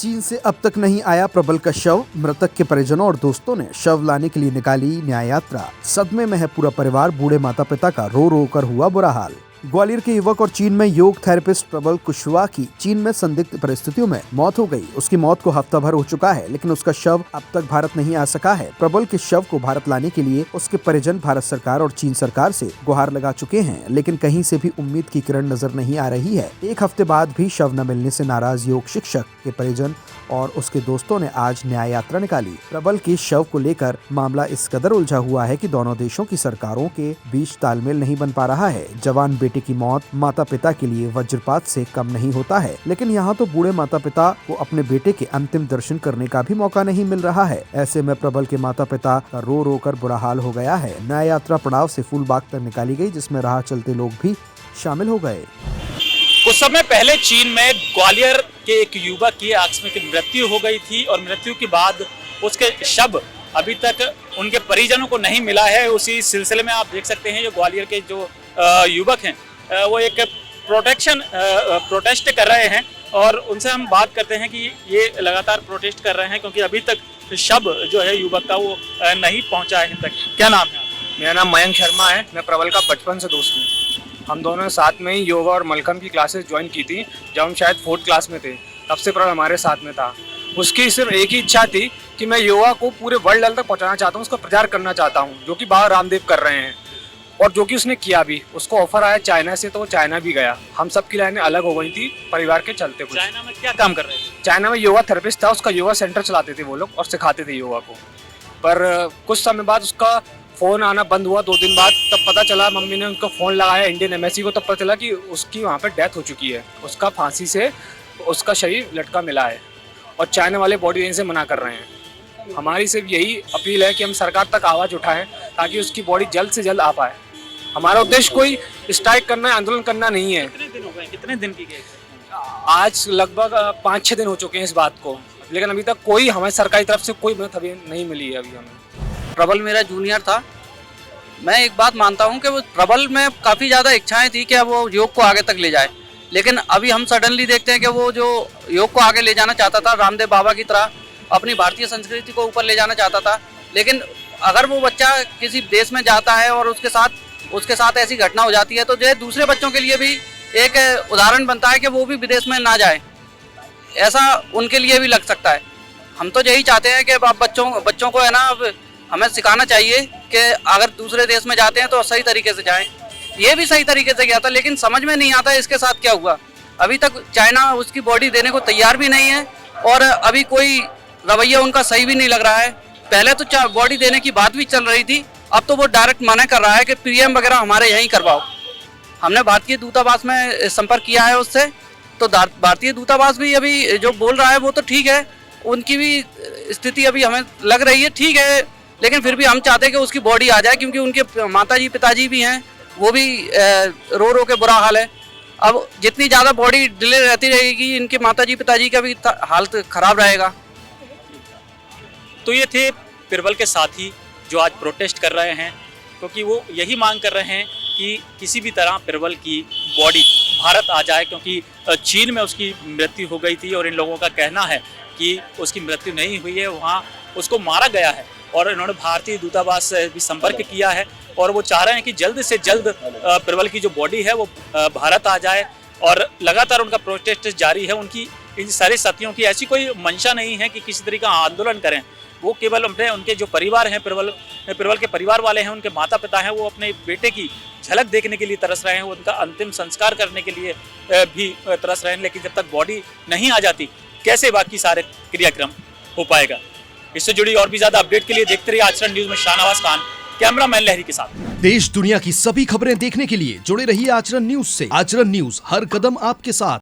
चीन से अब तक नहीं आया प्रबल का शव। मृतक के परिजनों और दोस्तों ने शव लाने के लिए निकाली न्याय यात्रा। सदमे में है पूरा परिवार। बूढ़े माता पिता का रो रो कर हुआ बुरा हाल। ग्वालियर के युवक और चीन में योग थेरेपिस्ट प्रबल कुशवाहा की चीन में संदिग्ध परिस्थितियों में मौत हो गई। उसकी मौत को हफ्ता भर हो चुका है, लेकिन उसका शव अब तक भारत नहीं आ सका है। प्रबल के शव को भारत लाने के लिए उसके परिजन भारत सरकार और चीन सरकार से गुहार लगा चुके हैं, लेकिन कहीं से भी उम्मीद की किरण नजर नहीं आ रही है। एक हफ्ते बाद भी शव न मिलने से नाराज योग शिक्षक के परिजन और उसके दोस्तों ने आज न्याय यात्रा निकाली। प्रबल के शव को लेकर मामला इस कदर उलझा हुआ है कि दोनों देशों की सरकारों के बीच तालमेल नहीं बन पा रहा है। जवान बेटे की मौत माता पिता के लिए वज्रपात से कम नहीं होता है, लेकिन यहाँ तो बूढ़े माता पिता को अपने बेटे के अंतिम दर्शन करने का भी मौका नहीं मिल रहा है। ऐसे में प्रबल के माता पिता का रो रो कर बुरा हाल हो गया है। न्याय यात्रा पड़ाव से फूलबाग तक निकाली गई, जिसमें राह चलते लोग भी शामिल हो गए। कुछ समय पहले चीन में ग्वालियर के एक युवक की आकस्मिक मृत्यु हो गई थी और मृत्यु के बाद उसके शव अभी तक उनके परिजनों को नहीं मिला है। उसी सिलसिले में आप देख सकते हैं, जो ग्वालियर के जो युवक हैं वो एक प्रोटेस्ट कर रहे हैं और उनसे हम बात करते हैं कि ये लगातार प्रोटेस्ट कर रहे हैं क्योंकि अभी तक शव जो है युवक का वो नहीं पहुंचा है तक। क्या नाम है? मेरा नाम मयंक शर्मा है। मैं प्रबल का बचपन से दोस्त हूँ। हम दोनों साथ में ही योगा और मलखम की क्लासेस ज्वाइन की थी जब हम शायद 4th क्लास में थे। तब से प्रबल हमारे साथ में था। उसकी सिर्फ एक ही इच्छा थी कि मैं योगा को पूरे वर्ल्ड लेवल तक पहुँचाना चाहता हूँ, उसका प्रचार करना चाहता हूँ, जो कि बाबा रामदेव कर रहे हैं और जो कि उसने किया भी। उसको ऑफर आया चाइना से तो वो चाइना भी गया। हम सब की लाइनें अलग हो गई थी परिवार के चलते। कुछ चाइना में क्या काम कर रहे थे? चाइना में योगा थेरेपिस्ट था। उसका योगा सेंटर चलाते थे वो लोग और सिखाते थे योगा को। पर कुछ समय बाद उसका फ़ोन आना बंद हुआ। 2 दिन बाद तब पता चला, मम्मी ने उनका फ़ोन लगाया इंडियन एम्बेसी को, तब पता चला कि उसकी वहाँ पर डेथ हो चुकी है। उसका फांसी से उसका शरीर लटका मिला है और चाइना वाले बॉडी देने से मना कर रहे हैं। हमारी सिर्फ यही अपील है कि हम सरकार तक आवाज़ उठाएं ताकि उसकी बॉडी जल्द से जल्द आ पाए। हमारा उद्देश्य कोई स्ट्राइक करना है, आंदोलन करना नहीं है। कितने दिन हो गए? कितने दिन की गई? आज लगभग 5-6 दिन हो चुके हैं इस बात को, लेकिन अभी तक कोई हमारी सरकारी तरफ से कोई मदद अभी नहीं मिली है। अभी हमें प्रबल मेरा जूनियर था। मैं एक बात मानता हूं कि वो प्रबल में काफ़ी ज़्यादा इच्छाएं थी कि वो योग को आगे तक ले जाए, लेकिन अभी हम सडनली देखते हैं कि वो जो योग को आगे ले जाना चाहता था, रामदेव बाबा की तरह अपनी भारतीय संस्कृति को ऊपर ले जाना चाहता था। लेकिन अगर वो बच्चा किसी देश में जाता है और उसके साथ ऐसी घटना हो जाती है तो जो दूसरे बच्चों के लिए भी एक उदाहरण बनता है कि वो भी विदेश में ना जाए। ऐसा उनके लिए भी लग सकता है। हम तो यही चाहते हैं कि अब बच्चों को है ना, अब हमें सिखाना चाहिए कि अगर दूसरे देश में जाते हैं तो सही तरीके से जाएं। ये भी सही तरीके से गया था, लेकिन समझ में नहीं आता इसके साथ क्या हुआ। अभी तक चाइना उसकी बॉडी देने को तैयार भी नहीं है और अभी कोई रवैया उनका सही भी नहीं लग रहा है। पहले तो बॉडी देने की बात भी चल रही थी, अब तो वो डायरेक्ट मना कर रहा है कि पीएम वगैरह हमारे यहीं करवाओ। हमने भारतीय दूतावास में संपर्क किया है उससे, तो भारतीय दूतावास भी अभी जो बोल रहा है वो तो ठीक है, उनकी भी स्थिति अभी हमें लग रही है ठीक है, लेकिन फिर भी हम चाहते हैं कि उसकी बॉडी आ जाए क्योंकि उनके माताजी पिताजी भी हैं, वो भी रो रो के बुरा हाल है। अब जितनी ज़्यादा बॉडी डिले रहती रहेगी, इनके माताजी पिताजी का भी हालत खराब रहेगा। तो ये थे प्रबल के साथी जो आज प्रोटेस्ट कर रहे हैं, क्योंकि वो यही मांग कर रहे हैं कि किसी भी तरह प्रबल की बॉडी भारत आ जाए, क्योंकि चीन में उसकी मृत्यु हो गई थी और इन लोगों का कहना है कि उसकी मृत्यु नहीं हुई है, वहाँ उसको मारा गया है। और इन्होंने भारतीय दूतावास से भी संपर्क किया है और वो चाह रहे हैं कि जल्द से जल्द प्रबल की जो बॉडी है वो भारत आ जाए। और लगातार उनका प्रोटेस्ट जारी है। उनकी इन सारे साथियों की ऐसी कोई मंशा नहीं है कि किसी तरीके का आंदोलन करें। वो केवल उनके जो परिवार हैं, प्रबल के परिवार वाले हैं, उनके माता पिता हैं, वो अपने बेटे की झलक देखने के लिए तरस रहे हैं, उनका अंतिम संस्कार करने के लिए भी तरस रहे हैं। लेकिन जब तक बॉडी नहीं आ जाती, कैसे बाकी सारे क्रियाक्रम हो पाएगा? इससे जुड़ी और भी ज्यादा अपडेट के लिए देखते रहिए आचरण न्यूज में शाहनवाज खान, कैमरामैन लहरी के साथ। देश दुनिया की सभी खबरें देखने के लिए जुड़े रहिए आचरण न्यूज से। आचरण न्यूज, हर कदम आपके साथ।